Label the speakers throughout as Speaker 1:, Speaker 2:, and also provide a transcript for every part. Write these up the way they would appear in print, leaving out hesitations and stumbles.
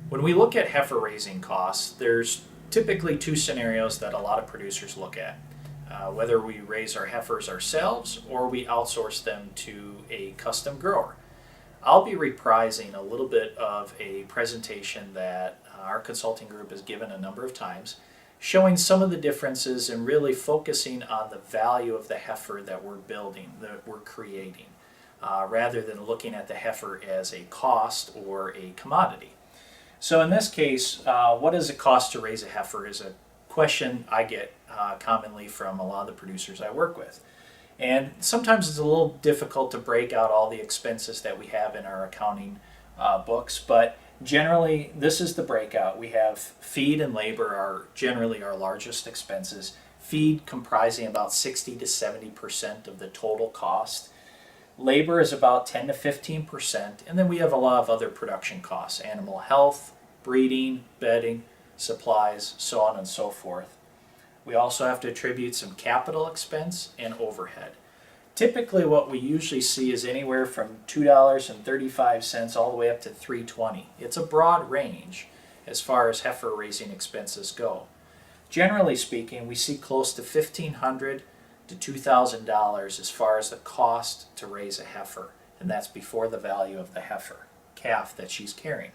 Speaker 1: When we look at heifer raising costs, there's typically two scenarios that a lot of producers look at. Whether we raise our heifers ourselves or we outsource them to a custom grower. I'll be reprising a little bit of a presentation that our consulting group has given a number of times, showing some of the differences and really focusing on the value of the heifer that we're building, that we're creating, rather than looking at the heifer as a cost or a commodity. So in this case, what does it cost to raise a heifer is a question I get commonly from a lot of the producers I work with. And sometimes it's a little difficult to break out all the expenses that we have in our accounting books, but generally this is the breakout. We have feed and labor are generally our largest expenses. Feed comprising about 60 to 70% of the total cost. Labor is about 10 to 15%, and then we have a lot of other production costs, animal health, breeding, bedding, supplies, so on and so forth. We also have to attribute some capital expense and overhead. Typically what we usually see is anywhere from $2.35 all the way up to $3.20. It's a broad range as far as heifer raising expenses go. Generally speaking, we see close to $1,500 to $2,000 as far as the cost to raise a heifer, and that's before the value of the heifer, calf that she's carrying.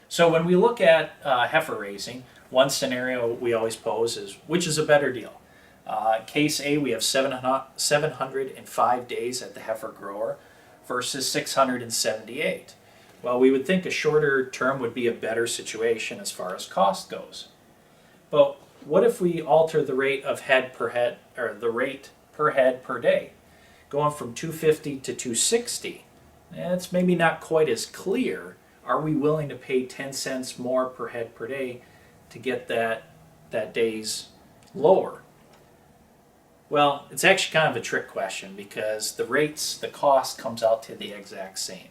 Speaker 1: So when we look at heifer raising, one scenario we always pose is, which is a better deal? Case A, we have 705 days at the heifer grower versus 678. Well, we would think a shorter term would be a better situation as far as cost goes. But what if we alter the rate of head per head, or the rate per head per day, going from 250 to 260? It's maybe not quite as clear. Are we willing to pay 10 cents more per head per day to get that days lower? Well, it's actually kind of a trick question because the cost comes out to the exact same.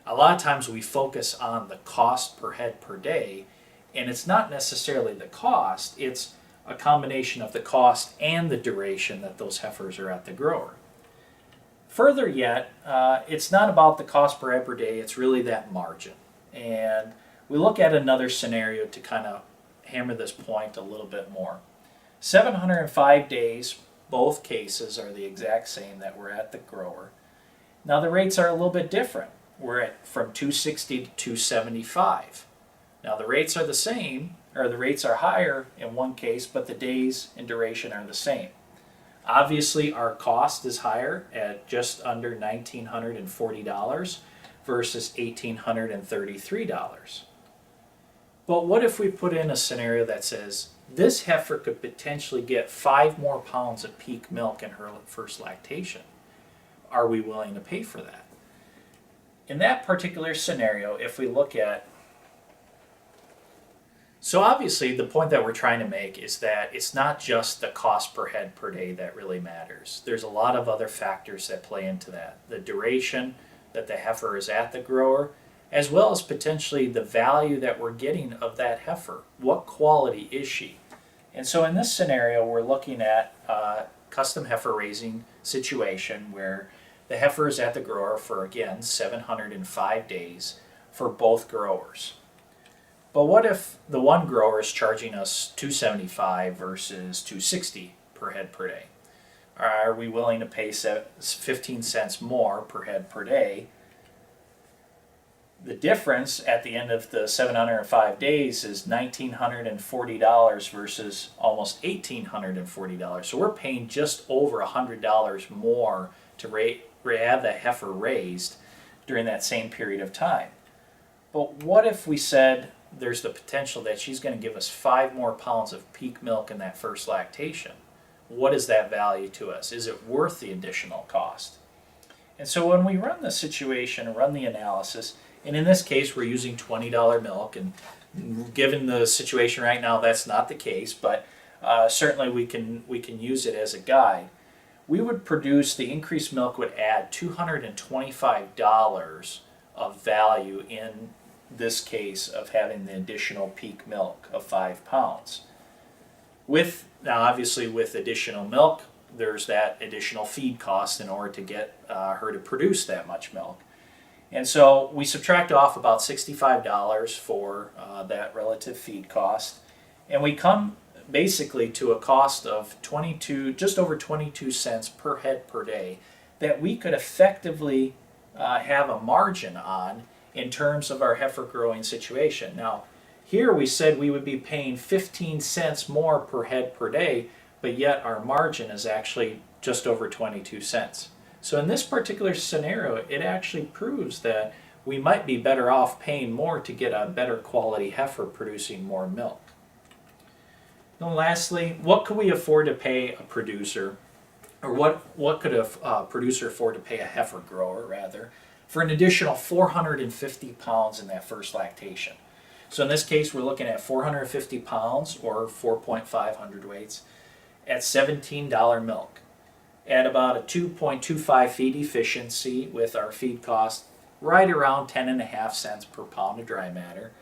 Speaker 1: A lot of times we focus on the cost per head per day, and it's not necessarily the cost, it's a combination of the cost and the duration that those heifers are at the grower. Further yet, it's not about the cost per head per day, it's really that margin. And we look at another scenario to kind of hammer this point a little bit more. 705 days, both cases are the exact same that we're at the grower. Now the rates are a little bit different. We're at from 260 to 275. Now the rates are the same, or the rates are higher in one case, but the days and duration are the same. Obviously our cost is higher at just under $1,940 versus $1,833. But what if we put in a scenario that says this heifer could potentially get 5 more pounds of peak milk in her first lactation? Are we willing to pay for that? In that particular scenario, if we look at, so obviously the point that we're trying to make is that it's not just the cost per head per day that really matters. There's a lot of other factors that play into that. The duration that the heifer is at the grower, as well as potentially the value that we're getting of that heifer. What quality is she? And so in this scenario, we're looking at a custom heifer raising situation where the heifer is at the grower for, again, 705 days for both growers. But what if the one grower is charging us $275 versus $260 per head per day? Are we willing to pay 15 cents more per head per day? The difference at the end of the 705 days is $1,940 versus almost $1,840. So we're paying just over $100 more to have that heifer raised during that same period of time. But what if we said there's the potential that she's going to give us 5 more pounds of peak milk in that first lactation? What is that value to us? Is it worth the additional cost? And so when we run the situation, run the analysis, and in this case we're using $20 milk, and given the situation right now that's not the case, but certainly we can use it as a guide. We would produce, the increased milk would add $225 of value in this case of having the additional peak milk of 5 pounds. Now obviously with additional milk, there's that additional feed cost in order to get her to produce that much milk. And so we subtract off about $65 for that relative feed cost, and we come basically to a cost of just over 22 cents per head per day that we could effectively have a margin on in terms of our heifer growing situation. Now, here we said we would be paying 15 cents more per head per day, but yet our margin is actually just over 22 cents. So in this particular scenario, it actually proves that we might be better off paying more to get a better quality heifer producing more milk. And lastly, what could we afford to pay a producer, or what could a producer afford to pay a heifer grower rather, for an additional 450 pounds in that first lactation? So in this case, we're looking at 450 pounds or 4.5 hundredweights at $17 milk, at about a 2.25 feed efficiency with our feed cost right around 10.5 cents per pound of dry matter,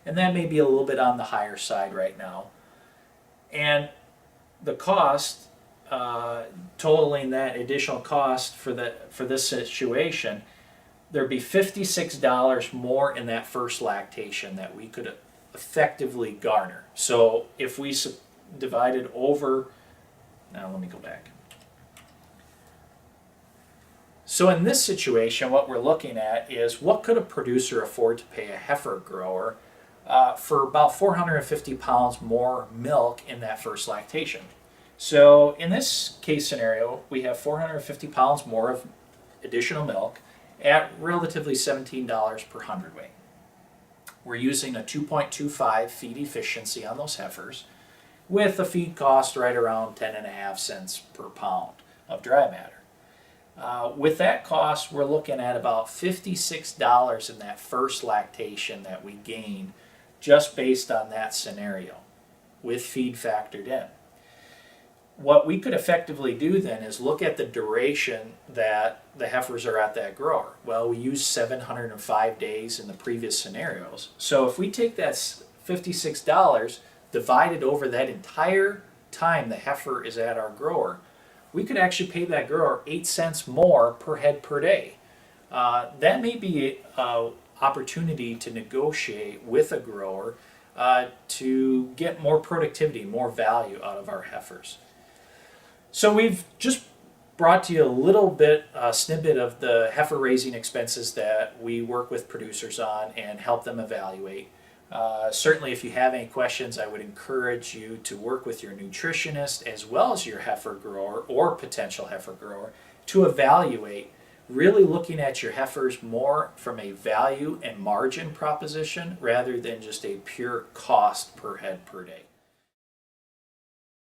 Speaker 1: and that may be a little bit on the higher side right now. And the cost, totaling that additional cost for this situation, there'd be $56 more in that first lactation that we could effectively garner. So if we divided over, now let me go back. So in this situation, what we're looking at is what could a producer afford to pay a heifer grower for about 450 pounds more milk in that first lactation. So in this case scenario, we have 450 pounds more of additional milk at relatively $17 per hundredweight. We're using a 2.25 feed efficiency on those heifers with a feed cost right around 10.5 cents per pound of dry matter. With that cost, we're looking at about $56 in that first lactation that we gained just based on that scenario with feed factored in. What we could effectively do then is look at the duration that the heifers are at that grower. Well, we used 705 days in the previous scenarios. So if we take that $56 divided over that entire time the heifer is at our grower, we could actually pay that grower 8 cents more per head per day. That may be an opportunity to negotiate with a grower to get more productivity, more value out of our heifers. So we've just brought to you a little bit, snippet of the heifer raising expenses that we work with producers on and help them evaluate. Certainly if you have any questions, I would encourage you to work with your nutritionist as well as your heifer grower or potential heifer grower to evaluate, really looking at your heifers more from a value and margin proposition rather than just a pure cost per head per day.